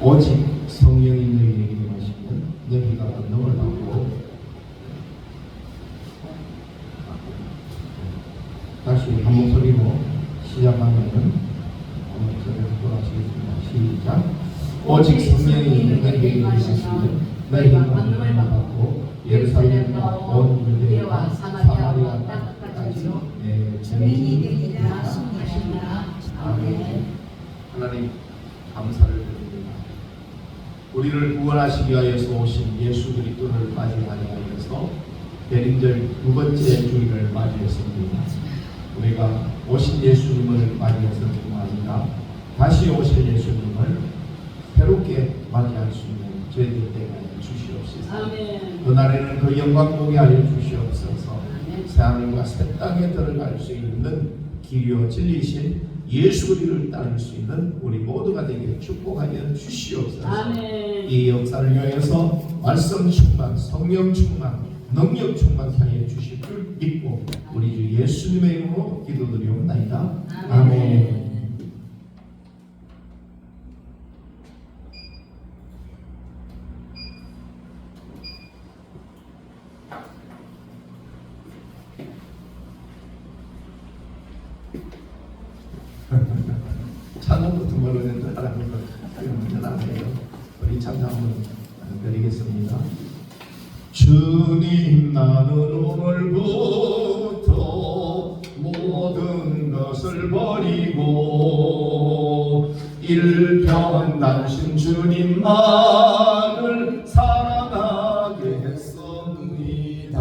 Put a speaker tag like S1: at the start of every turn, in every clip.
S1: 오직 성령이 너희에게 임하시면 너희가 권능을 받고 다시 한 목소리로 시작하면은 한 목소리로 돌아가시겠습니다. 시작. 오직 성령이 너희에게 임하시면 너희가 권능을 받고 예루살렘과 온 유대와 사마리아 땅까지 내 증인이 되리라 하시니라. 아멘. 하나님 감사를 드립니다. 우리를 구원하시기 위하여서 오신 예수 그리스도를 맞이하기 위하여서 대림절 두 번째 주일을 맞이했습니다. 우리가 오신 예수님을 맞이해서 뿐만 아니라 다시 오실 예수님을 새롭게 맞이할 수 있는 저희들 되게 하여 주시옵소서. 그날에는 그 영광 보게 하여 주시옵소서. 새하늘과 새 땅에 들어갈 수 있는 길이요 진리이신 예수 그리스도를 따를 수 있는 우리 모두가 되게 축복하여 주시옵소서. 아멘. 이 역사를 위하여서 말씀 충만, 성령 충만, 능력 충만하여 주실 줄 믿고 우리 주 예수님의 이름으로 기도드리옵나이다. 아멘. 찬양부터 모르는 사람은 문제는 아니에요. 우리 찬양 한번 드리겠습니다. 주님 나는 오늘부터 모든 것을 버리고 일편단심 주님만을 사랑하게 했습니다.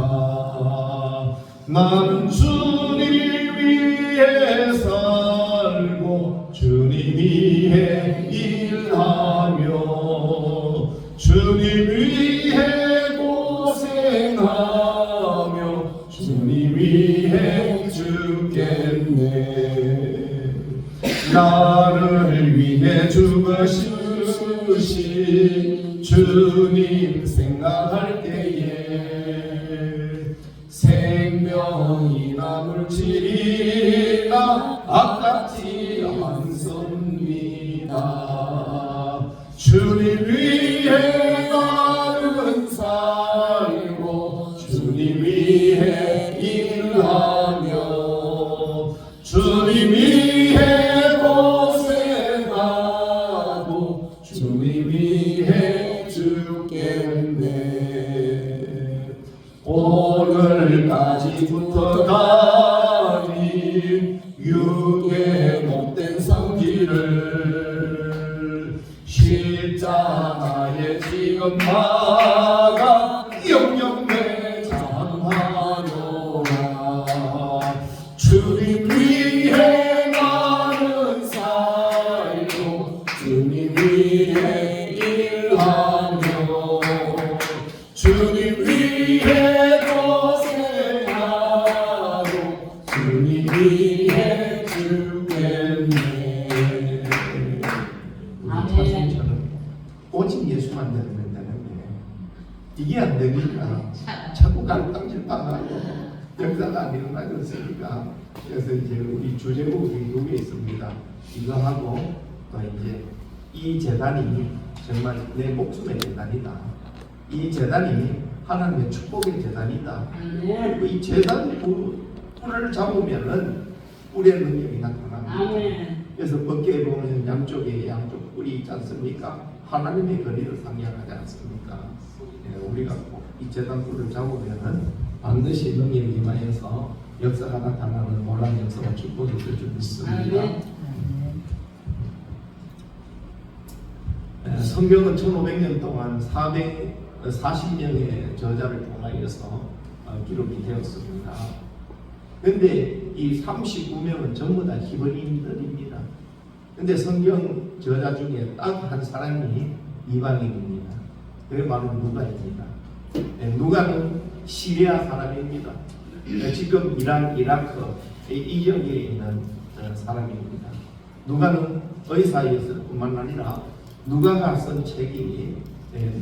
S1: 나는 주님 위해 살고 주님 위해 일하며 주님 위해 고생하며 주님 위해 죽겠네. 나를 위해 죽으신 주님 생각할 때에 생명이 남을지라 아깝지 않습니다. 주님 위해 나는 살고 주님 위해 일하며 주님 위해 고생하고 주님 위해 죽겠네. 오늘까지부터 가진 육의 못된 성질을 십자가에 지금 막아 영영 매장하노라. 주님 위해 나는 살고 주님 위해 일하며 주님 위해 고생하고 주님 위해 죽겠네. 우리 차순처럼 오직 예수만 되면 되는데 이게 안 되니까 자꾸 갈팡질팡하고 역사가 안 일어나고 있으니까 그래서 이제 우리 주제곡이 여기 있습니다. 이거 하고 또 이제 이 재단이 정말 내 목숨의 재단이다. 이 재단이 하나님의 축복의 재단이다. 이 재단 불을 잡으면은 불의 능력이 나타납니다. 그래서 법계에 보면 양쪽 뿔이 있지 않습니까? 하나님의 거리를 상징하지 않습니까? 우리가 이 재단 불을 잡으면은 반드시 능력이 임하여서 역사가 나타나는 놀라운 역사와 축복이 있을 줄 믿습니다. 성경은 1500년 동안 440명의 저자를 통하여서 기록이 되었습니다. 그런데 이 39명은 전부 다 히브리인들입니다. 그런데 성경 저자 중에 딱 한 사람이 이방인입니다. 그게 바로 누가입니다. 누가는 시리아 사람입니다. 지금 이란, 이라크 이 지역에 있는 사람입니다. 누가는 의사였을 뿐만 아니라 누가가 쓴 책이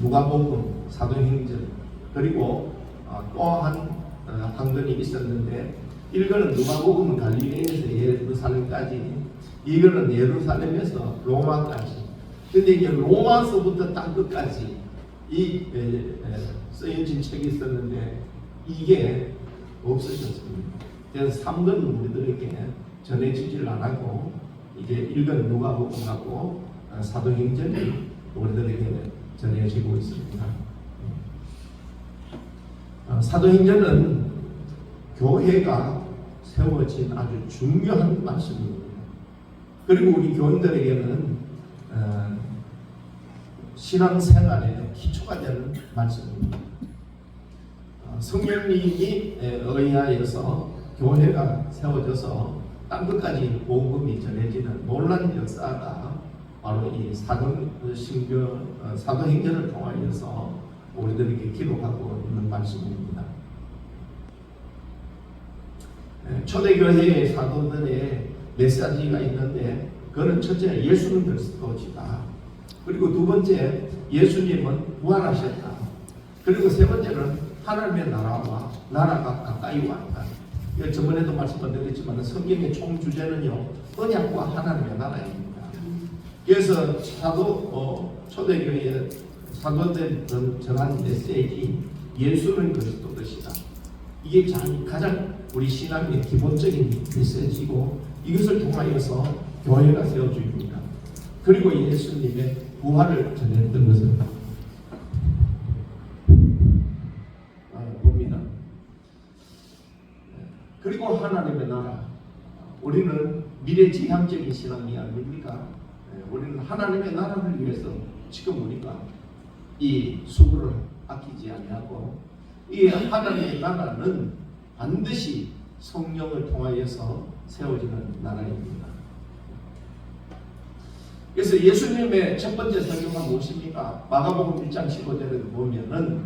S1: 누가복음, 사도행전, 그리고 또 한 권이 있었는데 이거는 누가복음은 갈릴리에서 예루살렘까지, 이거는 예루살렘에서 로마까지 근데 이제 로마서부터 땅 끝까지 쓰여진 책이 있었는데 이게 없어졌습니다. 그래서 3권 우리들에게 전해지질 않았고 이제 1권 누가복음하고 사도행전이 우리들에게 전해지고 있습니다. 사도행전은 교회가 세워진 아주 중요한 말씀입니다. 그리고 우리 교인들에게는 신앙생활의 기초가 되는 말씀입니다. 성령님이 의하여서 교회가 세워져서 땅끝까지 복음이 전해지는 놀라운 역사가 바로 이 사도행전을 통하여서 우리들에게 기록하고 있는 말씀입니다. 초대교회의 사도들의 메시지가 있는데 그는 첫째 예수는 그리스도시다. 그리고 두 번째 예수님은 부활하셨다. 그리고 세 번째는 하나님의 나라와 나라가 가까이 왔다. 저번에도 말씀을 드렸지만 성경의 총 주제는요 언약과 하나님의 나라입니다. 그래서 초대교회의 사도들 전한 메시지 예수는 그리스도시다. 이게 가장 우리 신앙의 기본적인 메시지고 이것을 통하여서 교회가 세워집니다. 그리고 예수님의 부활을 전했던 것을 봅니다. 그리고 하나님의 나라, 우리는 미래지향적인 신앙이 아닙니까? 우리는 하나님의 나라를 위해서 지금 우리가 이 수고를 아끼지 아니하고 이 하나님의 나라는 반드시 성령을 통하여서 세워지는 나라입니다. 그래서 예수님의 첫 번째 설교가 무엇입니까? 마가복음 1장 15절에 보면은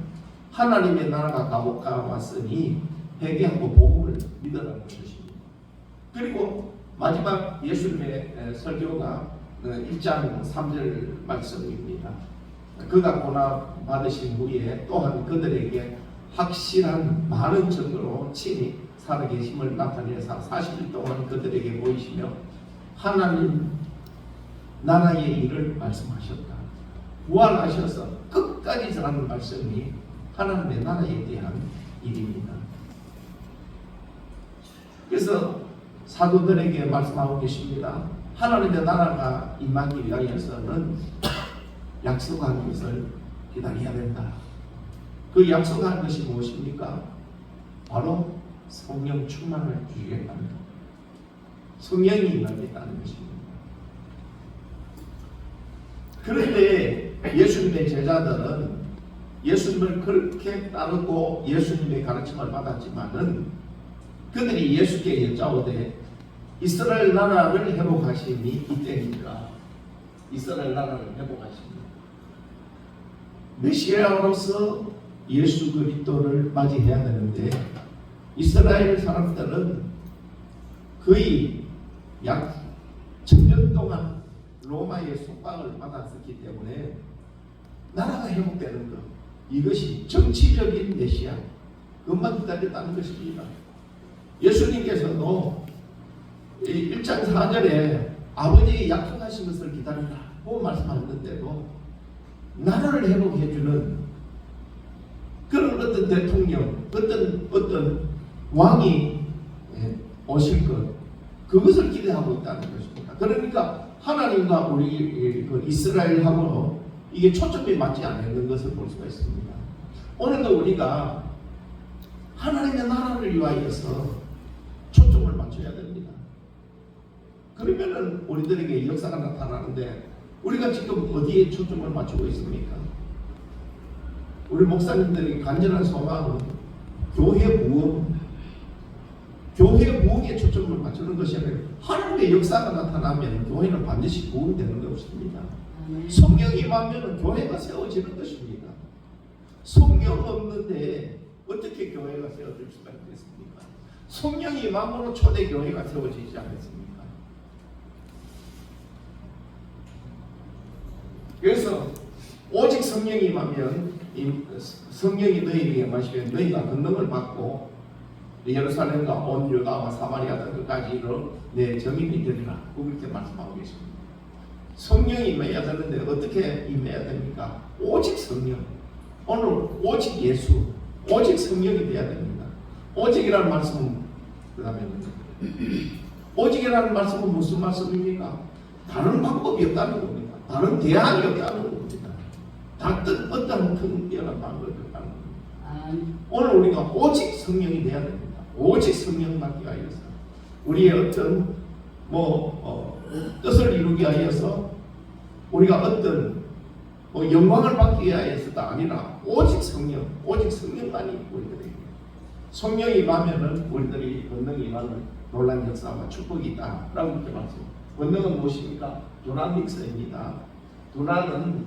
S1: 하나님의 나라가 가까웠으니 회개하고 복음을 믿으라는 것입니다. 그리고 마지막 예수님의 설교가 1장 3절 말씀입니다. 그가 고난 받으신 후에 또한 그들에게 확실한 많은 증거로 친히 살아계심을 나타내사 40일 동안 그들에게 보이시며 하나님 나라의 일을 말씀하셨다. 부활하셔서 끝까지 전하는 말씀이 하나님의 나라에 대한 일입니다. 그래서 사도들에게 말씀하고 계십니다. 하나님의 나라가 임하기 위하여서는 약속한 것을 기다려야 된다. 그 약속한 것이 무엇입니까? 바로 성령 충만을 주시겠다는 성령이 임하겠다는 것입니다. 그런데 예수님의 제자들은 예수님을 그렇게 따르고 예수님의 가르침을 받았지만은 그들이 예수께 여짜오되 이스라엘 나라를 회복하심이 이때니까 이스라엘 나라를 회복하십니다. 메시아로서 예수 그리스도를 맞이해야 되는데 이스라엘 사람들은 거의 약 1000년 동안 로마의 속박을 받았었기 때문에 나라가 회복되는 것, 이것이 정치적인 메시아, 그것만 기다렸다는 것입니다. 예수님께서도 1장 4절에 아버지의 약속하신 것을 기다리라고 말씀하셨는데도 나라를 회복해주는 그런 어떤 대통령, 어떤 왕이 오실 것, 그것을 기대하고 있다는 것입니다. 그러니까 하나님과 우리 이스라엘하고 이게 초점이 맞지 않는 것을 볼 수가 있습니다. 오늘도 우리가 하나님의 나라를 위하여서 초점을 맞춰야 됩니다. 그러면은 우리들에게 역사가 나타나는데 우리가 지금 어디에 초점을 맞추고 있습니까? 우리 목사님들이 간절한 소망은 교회 부흥에 초점을 맞추는 것이 아니라 하나님의 역사가 나타나면 교회는 반드시 부흥되는 것입니다. 성령이 임하면 교회가 세워지는 것입니다. 성령 없는데 어떻게 교회가 세워질 수가 있겠습니까? 성령이 임함으로 초대 교회가 세워지지 않겠습니까? 그래서 오직 성령이 임하면 성령이 너희에게 임하시면 너희가 권능을 받고 예루살렘과 온 유다와 사마리아 끝까지로 내 증인이 되리라. 그렇게 말씀하고 계십니다. 성령이 임해야 되는데 어떻게 임해야 됩니까? 오직 성령. 오늘 오직 예수, 오직 성령이 돼야 됩니다. 오직이라는 말씀은 그 다음에 오직이라는 말씀은 무슨 말씀입니까? 다른 방법이 없다는 겁니다. 다른 대안이 없다는 겁니다. 어떤 특별한 방법이 없다는 겁니다. 오늘 우리가 오직 성령이 돼야 됩니다. 오직 성령 받기 위해서 우리의 어떤 뜻을 이루기 위해서 우리가 어떤 영광을 받기 위해서가 아니라 오직 성령만이 우리들에게 성령이 임하면은 우리들이 권능이 임하는 놀라운 역사와 축복이 있다라고 이렇게 말씀. 권능은 무엇입니까? 도나믹스입니다. 도나는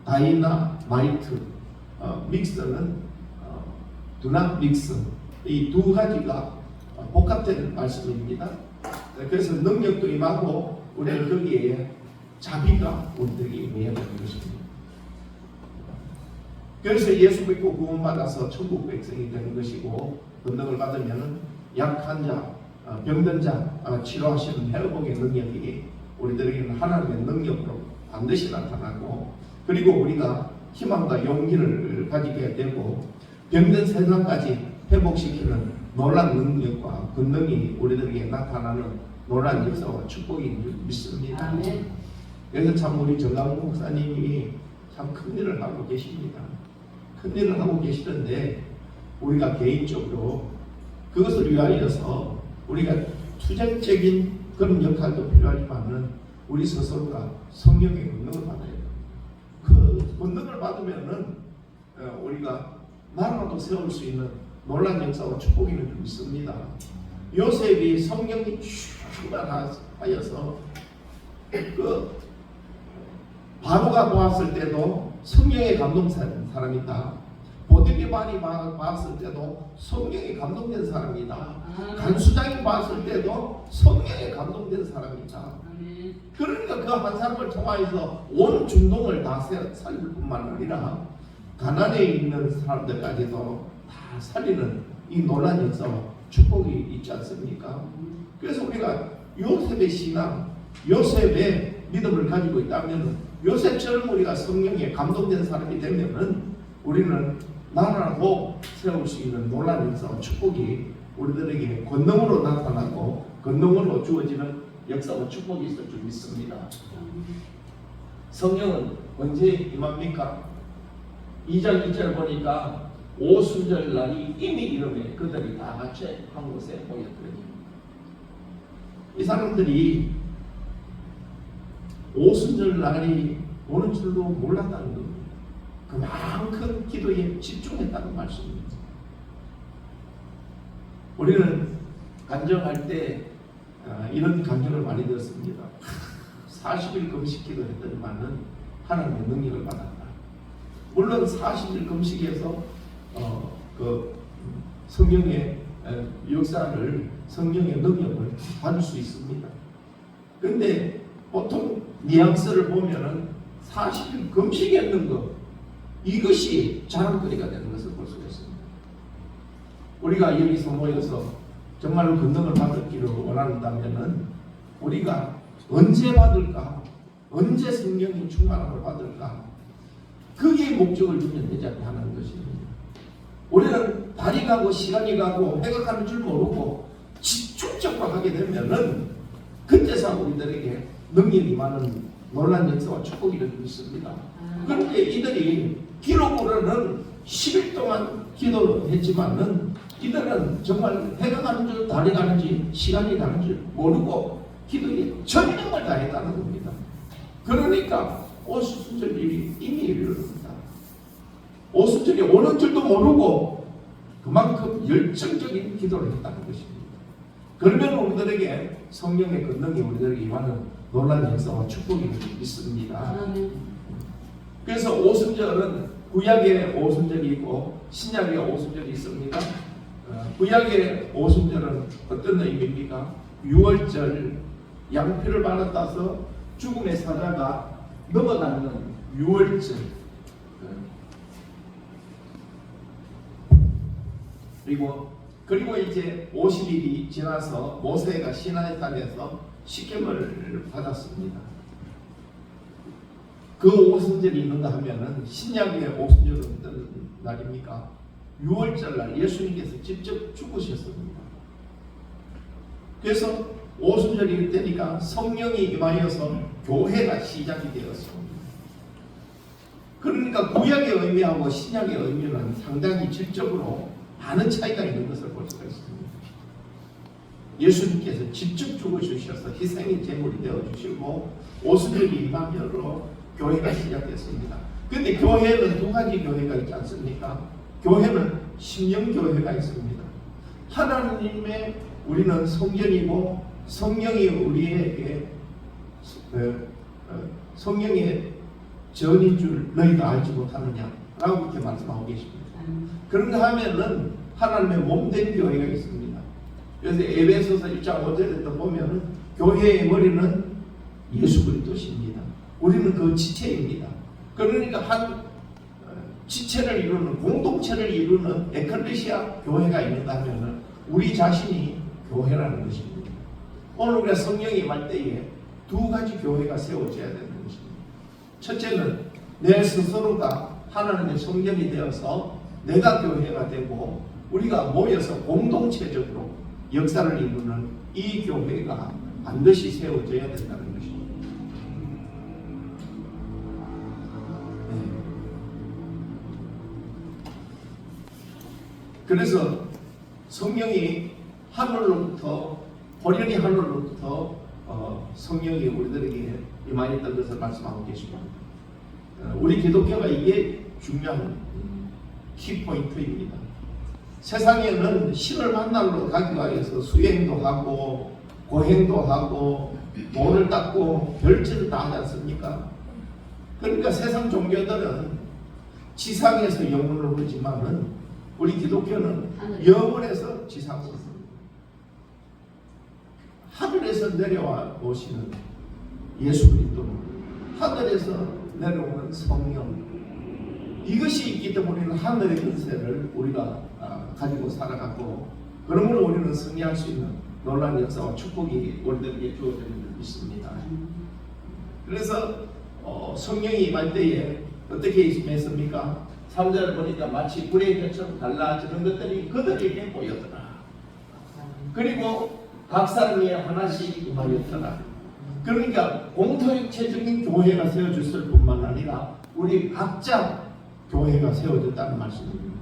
S1: 다이나마이트, 믹스는 도나믹스. 이 두 가지가 복합된 말씀입니다. 그래서 능력도 임하고 우리는 거기에 자비가 우리들에게 임해야 되는 것입니다. 그래서 예수 믿고 구원받아서 천국 백성이 되는 것이고 권능을 받으면 약한 자, 병든 자 치료하시는 회복의 능력이 우리들에게는 하나님의 능력으로 반드시 나타나고 그리고 우리가 희망과 용기를 가지게 되고 병든 세상까지 회복시키는 놀라운 능력과 권능이 우리들에게 나타나는 놀라운 역사와 축복인 줄 믿습니다.
S2: 아멘.
S1: 그래서 참 우리 정강 목사님이 참 큰 일을 하고 계십니다. 큰 일을 하고 계시는데 우리가 개인적으로 그것을 위하여서 우리가 투쟁적인 그런 역할도 필요하지만은 우리 스스로가 성령의 권능을 받아야 돼요. 그 권능을 받으면은 우리가 나라도 세울 수 있는 놀라운 역사와 축복이 있는 줄 믿습니다. 요셉이 성령이 충만하여서 그 바로가 보았을 때도 성령에 감동된 사람이다. 보디게발이 봤을 때도 성령에 감동된 사람이다. 간수장이 봤을 때도 성령에 감동된 사람이다. 그러니까 그 한 사람을 통하여서 온 중동을 다 살릴 뿐만 아니라 가나안에 있는 사람들까지도 다 살리는 이 놀라운 역사와 축복이 있지 않습니까? 그래서 우리가 요셉의 신앙, 요셉의 믿음을 가지고 있다면 요셉처럼 우리가 성령에 감동된 사람이 되면은 우리는 나라도 세울 수 있는 놀라운 역사와 축복이 우리들에게 권능으로 나타나고 권능으로 주어지는 역사와 축복이 있을 줄 믿습니다. 성령은 언제 임합니까? 2장 2절 보니까 오순절 날이 이미 이름에 그들이 다 같이 한 곳에 모였더니 이 사람들이 오순절 날이 오는 줄도 몰랐다는 겁니다. 그만큼 기도에 집중했다는 말씀입니다. 우리는 간증할 때 이런 간증을 많이 들었습니다. 40일 금식 기도했더니만은 하나님의 능력을 받았다. 물론 40일 금식에서 그 성령의 역사를 성령의 능력을 받을 수 있습니다. 그런데 보통 뉘앙스를 보면은 40일 금식했는 것 이것이 자랑거리가 되는 것을 볼 수가 있습니다. 우리가 여기서 모여서 정말로 권능을 받기를 원한다면은 우리가 언제 받을까? 언제 성령의 충만함을 받을까? 그게 목적을 두면 되지 않나 하는 것입니다. 우리는 달이 가고 시간이 가고 해가 가는 줄 모르고 집중적으로 하게 되면은 그때서 우리들에게 능력이 많은 놀라운 역사와 축복이 있습니다. 그런데 이들이 기록으로는 10일 동안 기도했지만은 이들은 정말 해가 가는 줄 달이 가는지 시간이 가는 줄 모르고 기도에 전념을 다했다는 겁니다. 그러니까 오순절이 이미 이르렀다. 오순절이 오는 줄도 모르고 그만큼 열정적인 기도를 했다는 것입니다. 그러면 우리들에게 성령의 권능이 우리들에게 임하는 놀라운 역사와 축복이 있습니다. 그래서 오순절은 구약의 오순절이 있고 신약의 오순절이 있습니다. 구약의 오순절은 어떤 의미입니까? 6월절 양피를 받아서 죽음의 사자가 넘어가는 6월절. 그리고 이제 50일이 지나서 모세가 시나이 산에서 식견을 받았습니다. 그 오순절이 있는가 하면은 신약의 오순절은 어떤 날입니까? 6월절 날 예수님께서 직접 죽으셨습니다. 그래서 오순절이 되니까 성령이 임하여서 교회가 시작이 되었습니다. 그러니까 구약의 의미하고 신약의 의미는 상당히 질적으로 많은 차이가 있는 것을 볼 수가 있습니다. 예수님께서 직접 죽어주셔서 희생의 제물이 되어주시고 오순절이 임하면으로 교회가 시작됐습니다. 그런데 교회는 두 가지 교회가 있지 않습니까? 교회는 심령교회가 있습니다. 하나님의 우리는 성전이고 성령이 우리에게 성령의 전인 줄 너희가 알지 못하느냐 라고 이렇게 말씀하고 계십니다. 그런가 하면은 하나님의 몸된 교회가 있습니다. 그래서 에베소서 1장 5절에 보면은 교회의 머리는 예수 그리스도십니다. 우리는 그 지체입니다. 그러니까 한 지체를 이루는 공동체를 이루는 에클레시아 교회가 있는가 하면은 우리 자신이 교회라는 것입니다. 오늘 우리가 성령이 임할 때에 두 가지 교회가 세워져야 되는 것입니다. 첫째는 내 스스로가 하나님의 성전이 되어서 내가 교회가 되고 우리가 모여서 공동체적으로 역사를 이루는 이 교회가 반드시 세워져야 된다는 것입니다. 그래서 성령이 하늘로부터 호련히 하늘로부터 성령이 우리들에게 임하였던 것을 말씀하고 계십니다. 우리 기독교가 이게 중요한 키포인트입니다. 세상에는 신을 만나러 가기 위해서 수행도 하고 고행도 하고 돈을 닦고 별짓을 다 하지 않습니까? 그러니까 세상 종교들은 지상에서 영혼을 오르지만은 우리 기독교는 영원에서 지상으로 하늘에서 내려와 오시는 예수 그리스도, 하늘에서 내려오는 성령, 이것이 있기 때문에 우리는 하늘의 근세를 우리가 가지고 살아가고, 그러므로 우리는 승리할 수 있는 놀라운 역사와 축복이 우리들에게 주어져 있습니다. 그래서 성령이 임할 때에 어떻게 임했습니까? 3절을 보니까 마치 불의 혀처럼 달라지는 것들이 그들에게 보였더라. 그리고 각 사람이 하나씩 임하였더라. 그러니까 공동체적인 교회가 세워졌을 뿐만 아니라 우리 각자 교회가 세워졌다는 말씀입니다.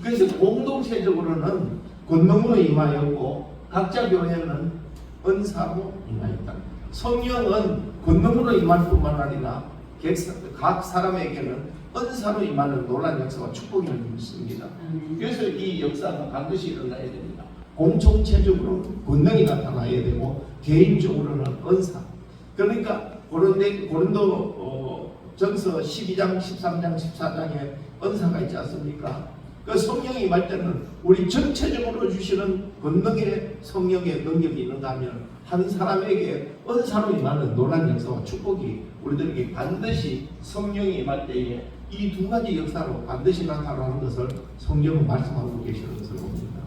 S1: 그래서 공동체적으로는 권능으로 임하였고 각자 교회는 은사로 임하였다. 성령은 권능으로 임할 뿐만 아니라 각 사람에게는 은사로 임하는 놀라운 역사와 축복이 있습니다. 그래서 이 역사가 반드시 일어나야 됩니다. 공동체적으로 권능이 나타나야 되고 개인적으로는 은사. 그러니까 고린도 전서 12장, 13장, 14장에 은사가 있지 않습니까? 그 성령이 임할 때는 우리 전체적으로 주시는 권능의 성령의 능력이 있는가 하면 한 사람에게 은사로 임하는 놀라운 역사와 축복이 우리들에게 반드시 성령이 임할 때에 이 두 가지 역사로 반드시 나타나는 것을 성경은 말씀하고 계시는 것을 봅니다.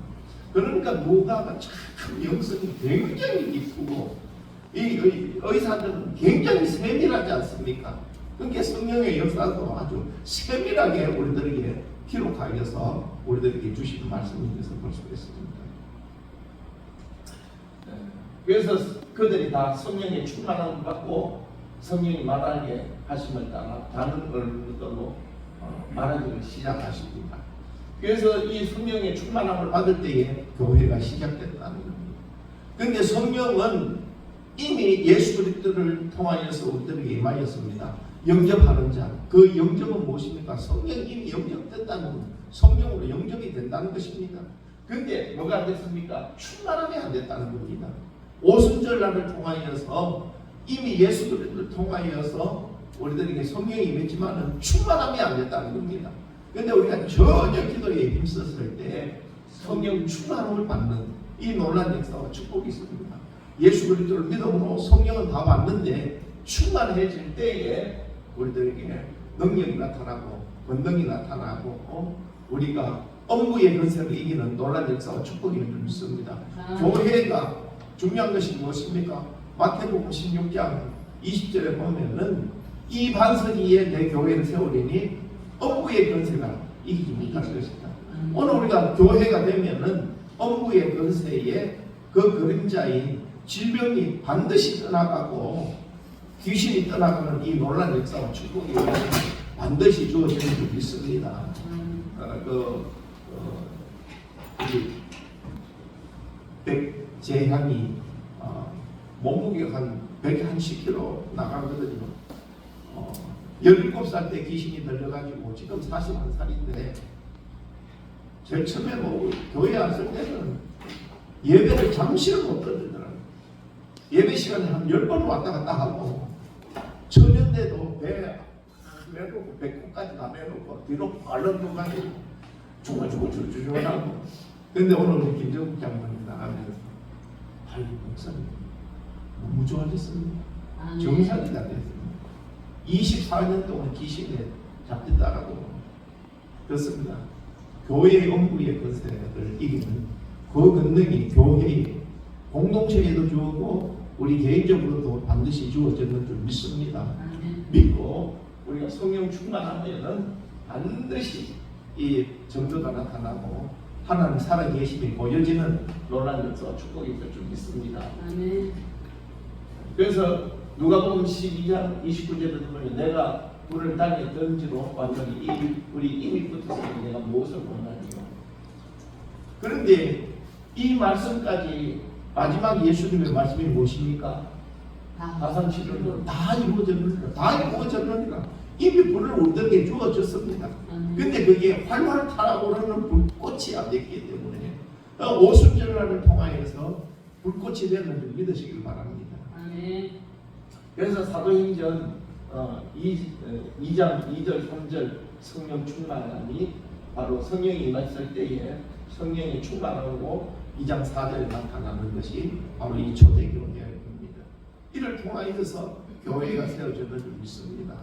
S1: 그러니까 누가가 참 영성이 굉장히 깊고 이 의사들은 굉장히 세밀하지 않습니까? 그러니까 성령의 역사도 아주 세밀하게 우리들에게 기록하여서 우리들에게 주시는 말씀인 것을 볼 수 있습니다. 그래서 그들이 다 성령의 충만함을 받고 성령이 말하게 하심을 따라 다른 언어로 말하기를 시작하십니다. 그래서 이 성령의 충만함을 받을 때에 교회가 시작됐다는 겁니다. 그런데 성령은 이미 예수 그리스도를 통하여서 우리들에게 임하였습니다. 영접하는 자, 그 영접은 무엇입니까? 성령이 이미 영접됐다는, 성령으로 영접이 된다는 것입니다. 그런데 뭐가 안 됐습니까? 충만함이 안 됐다는 겁니다. 오순절날을 통하여서 이미 예수 그리스도를 통하여서 우리들에게 성령이 임했지만은 충만함이 안 됐다는 겁니다. 그런데 우리가 전혀 기도에 힘썼을 때 성령 충만함을 받는 이 놀라운 역사와 축복이 있습니다. 예수 그리스도를 믿음으로 성령은 다 받는데 충만해질 때에 우리들에게 능력이 나타나고 권능이 나타나고 우리가 엄부의 권세를 이기는 놀라운 역사와 축복이 있습니다. 교회가 중요한 것이 무엇입니까? 마태복음 16장 20절에 보면은 이 반석 위에 내 교회를 세우려니 엄부의 권세가 이기지 못할 것이다. 오늘 우리가 교회가 되면은 엄부의 권세에 그 그림자인 질병이 반드시 떠나가고 귀신이 떠나가는 이 놀라운 역사와 축복이 반드시 주어지는 줄 믿습니다. 우리 백재향이 몸무게가 한 110kg 나가거든요. 17살 때 귀신이 들려가지고 지금 41살인데 제일 처음에 교회 왔을 때는 예배를 잠시를 못 들더라고요. 예배 시간에 한 10번 왔다 갔다 하고 천년대도 배 메놓고 배꼽까지 다 메놓고 뒤로 발른 도가지고 주저주저하고 근데 오늘 우리 김정국 장관님 나가면서 아이 목사님 너무 좋아졌습니다. 정상이 다 됐습니다. 24년 동안 귀신에 잡혔다라고 그렇습니다. 교회의 엄부의 권세를 이기는 그 권능이 교회의 공동체에도 주었고 우리 개인적으로도 반드시 주어지는 줄 믿습니다. 믿고 우리가 성령 충만하면은 반드시 이 정도가 나타나고 하나님 살아계심이 보여지는 놀라운 역사와 축복이 될 줄 믿습니다. 그래서 누가복음 12장 29절에 보면 내가 불을 땅에 던지로 완전히 우리 이미 붙었으니 내가 무엇을 원하리요. 그런데 이 말씀까지 마지막 예수님의 말씀이 무엇입니까? 가상치료는 다 이루어졌느니라. 다 이루어졌느니라. 이미 불을 우리들에게 주어졌습니다. 근데 그게 활활 타오르는 불꽃이 안 됐기 때문에 오순절날을 통하여서 불꽃이 되는 줄 믿으시길 바랍니다. 그래서 사도행전 2장 2절 3절 성령 충만함이 바로 성령이 임했을 때에 성령이 충만하고 2장 4절에 나타나는 것이 바로 이 초대교회입니다. 이를 통하여서 교회가 세워졌는 줄 믿습니다.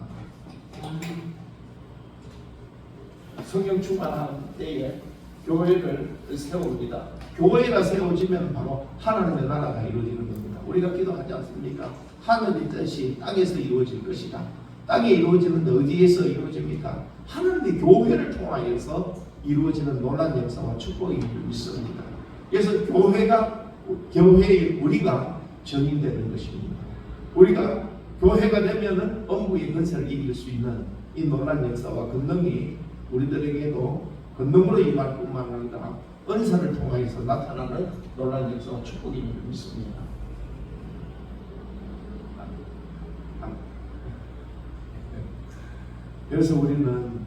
S1: 성령 충만한 때에 교회를 세웁니다. 교회가 세워지면 바로 하나님의 나라가 이루어지는 겁니다. 우리가 기도하지 않습니까? 하늘의 뜻이 땅에서 이루어질 것이다. 땅에 이루어지는데 어디에서 이루어집니까? 하나님의 교회를 통하여서 이루어지는 놀라운 역사와 축복이 있습니다. 그래서 교회의 우리가 정인되는 것입니다. 우리가 교회가 되면은 엄부의 권세를 이길 수 있는 이 놀라운 역사와 권능이 우리들에게도 권능으로 임할 뿐만 아니라 은사를 통하여서 나타나는 놀라운 역사와 축복이 있습니다. 그래서 우리는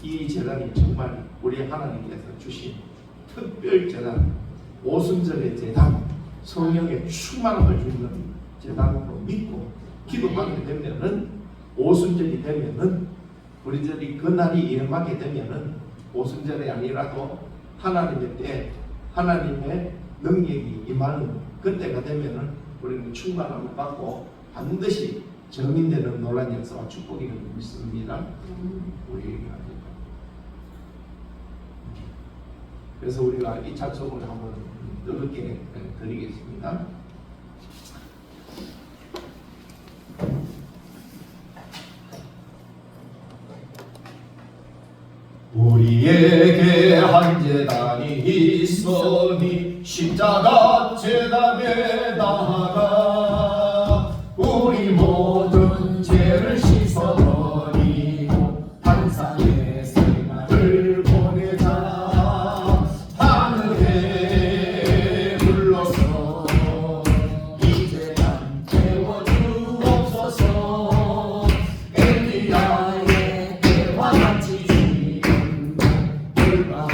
S1: 이 재단이 정말 우리 하나님께서 주신 특별 재단, 오순절의 재단, 성령의 충만함을 주는 재단으로 믿고 기도하게 되면은 오순절이 되면은 우리들이 그날이 임하게 되면은 오순절이 아니라도 하나님의 때 하나님의 능력이 임하는 그때가 되면은 우리는 충만함을 받고 반드시 정인되는 놀라운 역사와 축복이 믿습니다. 그래서 우리가 이 찬송을 한번 뜨겁게 드리겠습니다. 우리에게 한 재단이 있으니 십자가 재단에 나아가 우리 모든 죄를 씻어버리고 환상의 생활을 보내자. 하늘에 불러서 이 재단 태워주옵소서. 엘리야의 때와 같이 십자가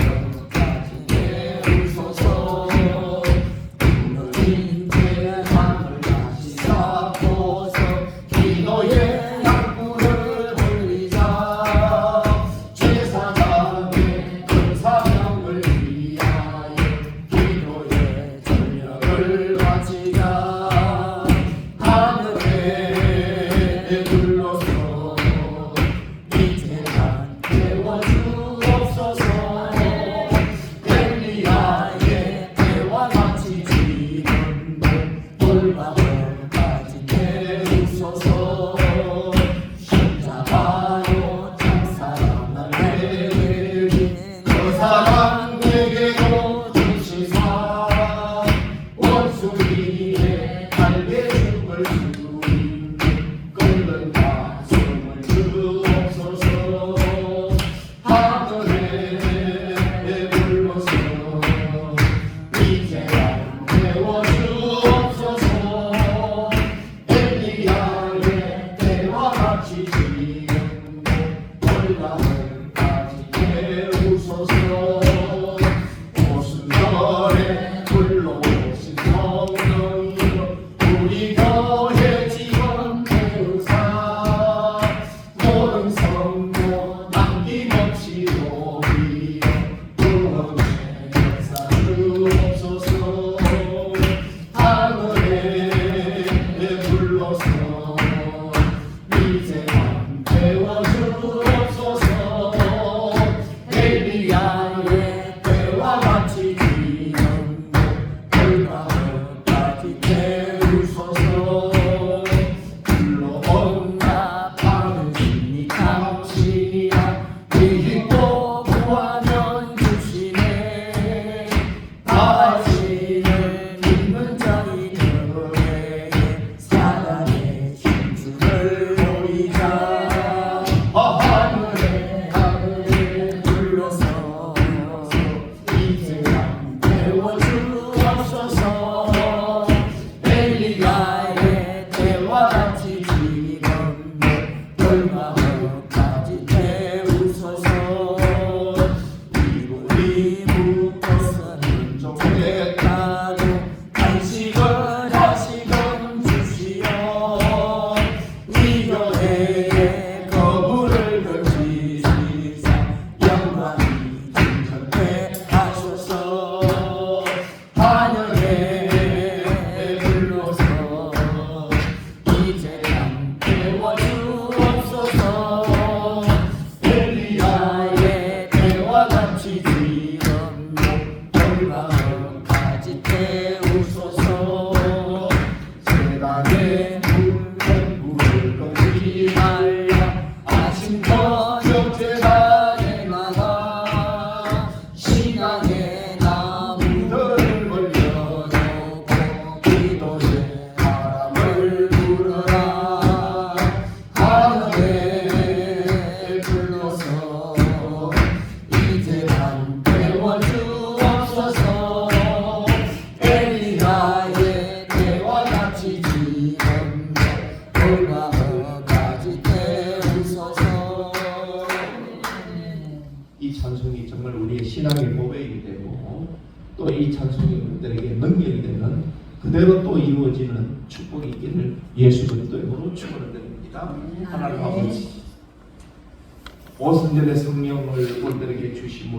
S1: 찬송이 정말 우리의 신앙의 보배이기 되고 또 이 찬송이 우리들에게 능력이 되는 그대로 또 이루어지는 축복이 있기를 예수 그리스도의 이름으로 축원드립니다. 하나님 아버지 오순절의 성령을 우리들에게 주심으로